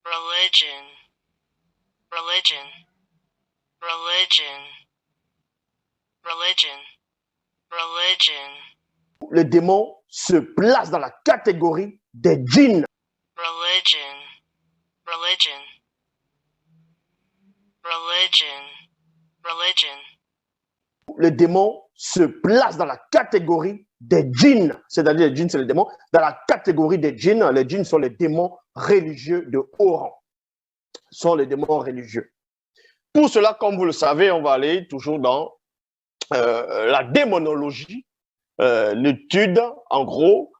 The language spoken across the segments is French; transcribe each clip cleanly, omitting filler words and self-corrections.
religion, religion, religion, religion, religion. Le démon se place dans la catégorie des djinns. Religion, religion, religion, religion. Le démon se place dans la catégorie des djinns, c'est-à-dire les djinns, c'est les démons, dans la catégorie des djinns. Les djinns sont les démons religieux de haut rang, sont les démons religieux. Pour cela, comme vous le savez, on va aller toujours dans la démonologie, l'étude, en gros,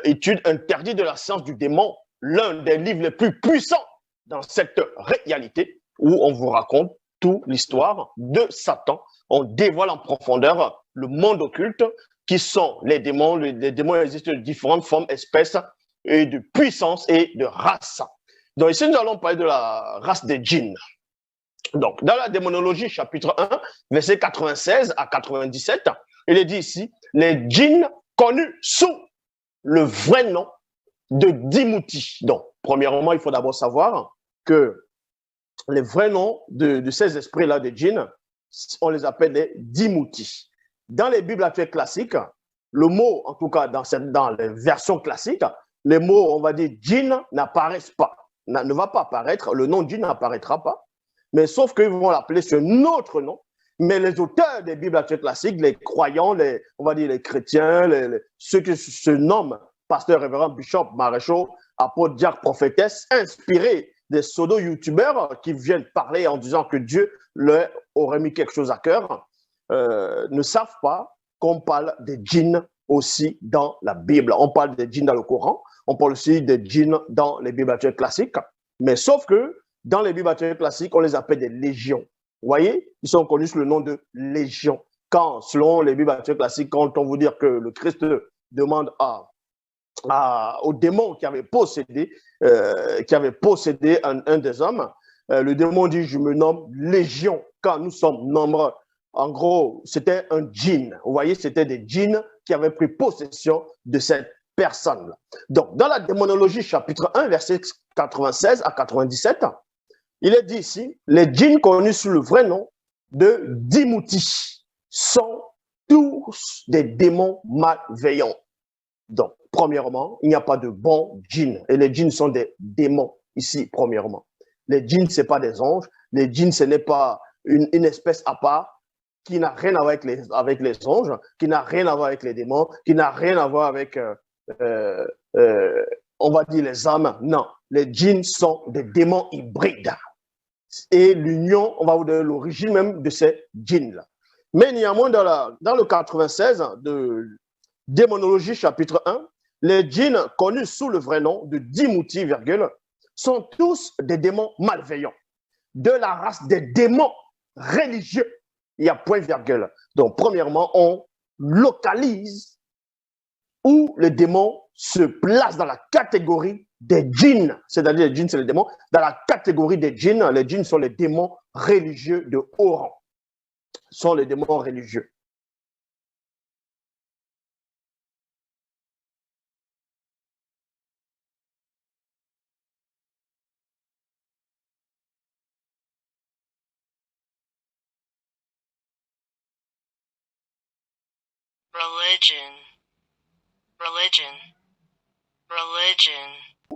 étude interdite de la science du démon, l'un des livres les plus puissants dans cette réalité, où on vous raconte toute l'histoire de Satan. On dévoile en profondeur le monde occulte, qui sont les démons. Les démons existent de différentes formes, espèces, et de puissance et de race. Donc ici, nous allons parler de la race des djinns. Donc, dans la démonologie, chapitre 1, versets 96 à 97, il est dit ici, les djinns connus sous le vrai nom de Dimouti. Donc, premièrement, il faut d'abord savoir que les vrais noms de ces esprits-là de djinns, on les appelle les Dimouti. Dans les Bibles actuelles classiques, le mot, en tout cas dans les versions classiques, les mots, on va dire, djinn n'apparaissent pas, ne va pas apparaître, le nom djinn n'apparaîtra pas, mais sauf qu'ils vont l'appeler sur un autre nom. Mais les auteurs des Bibles actuelles classiques, les croyants, on va dire les chrétiens, ceux qui se nomment pasteur, révérend, bishop, maréchaux, apôtres, diacres, prophétesses, inspirés des pseudo-youtubeurs qui viennent parler en disant que Dieu leur aurait mis quelque chose à cœur, ne savent pas qu'on parle des djinns aussi dans la Bible. On parle des djinns dans le Coran, on parle aussi des djinns dans les Bibles actuelles classiques, mais sauf que dans les Bibles actuelles classiques, on les appelle des légions. Vous voyez, ils sont connus sous le nom de légions. Quand, selon les Bibles actuelles classiques, quand on vous dit que le Christ demande au démon qui avait possédé un des hommes, le démon dit, je me nomme légion, quand nous sommes nombreux. En gros, c'était un djinn. Vous voyez, c'était des djinns qui avaient pris possession de cette personne-là. Donc, dans la démonologie, chapitre 1, versets 96 à 97, il est dit ici, les djinns connus sous le vrai nom de Dimouti sont tous des démons malveillants. Donc, premièrement, il n'y a pas de bons djinns. Et les djinns sont des démons, ici, premièrement. Les djinns, ce n'est pas des anges. Les djinns, ce n'est pas une espèce à part qui n'a rien à voir avec les anges, qui n'a rien à voir avec les démons, qui n'a rien à voir avec, on va dire, les âmes. Non, les djinns sont des démons hybrides. Et l'union, on va vous donner l'origine même de ces djinns-là. Mais néanmoins, dans le 96 de Démonologie, chapitre 1, les djinns connus sous le vrai nom de Dimouti, sont tous des démons malveillants, de la race des démons religieux. Il y a point virgule. Donc, premièrement, on localise où les démons se placent dans la catégorie des djinns, c'est-à-dire les djinns, c'est les démons, dans la catégorie des djinns. Les djinns sont les démons religieux de haut rang, sont les démons religieux. Religion, religion, religion.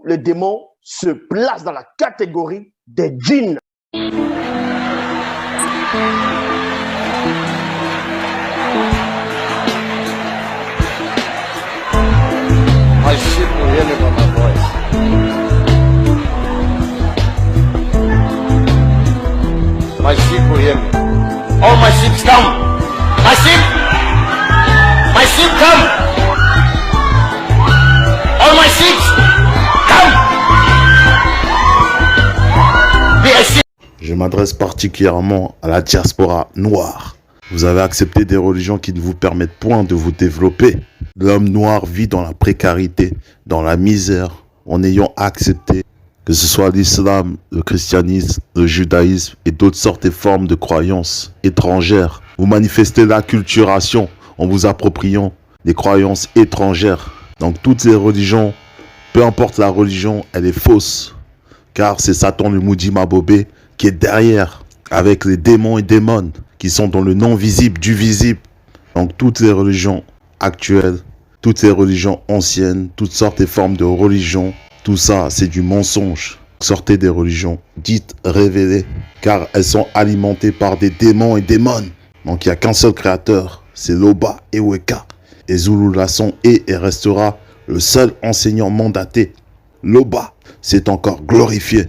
Les démons se placent dans la catégorie des djinns. My sheep will hear me by my voice. My sheep will hear me. All my sheep come. My sheep. My sheep come. All my sheep come. Be a sheep. Je m'adresse particulièrement à la diaspora noire. Vous avez accepté des religions qui ne vous permettent point de vous développer. L'homme noir vit dans la précarité, dans la misère, en ayant accepté que ce soit l'islam, le christianisme, le judaïsme et d'autres sortes et formes de croyances étrangères. Vous manifestez l'acculturation en vous appropriant des croyances étrangères. Donc toutes les religions, peu importe la religion, elle est fausse. car c'est Satan le maudit Mabobé qui est derrière, avec les démons et démons qui sont dans le non visible du visible. Donc toutes les religions actuelles, toutes les religions anciennes, toutes sortes et formes de religions, tout ça c'est du mensonge. Sortez des religions dites révélées, car elles sont alimentées par des démons et démons. Donc il n'y a qu'un seul créateur, c'est Loba et Weka. Et Zulu Lasson est et restera le seul enseignant mandaté. Loba s'est encore glorifié.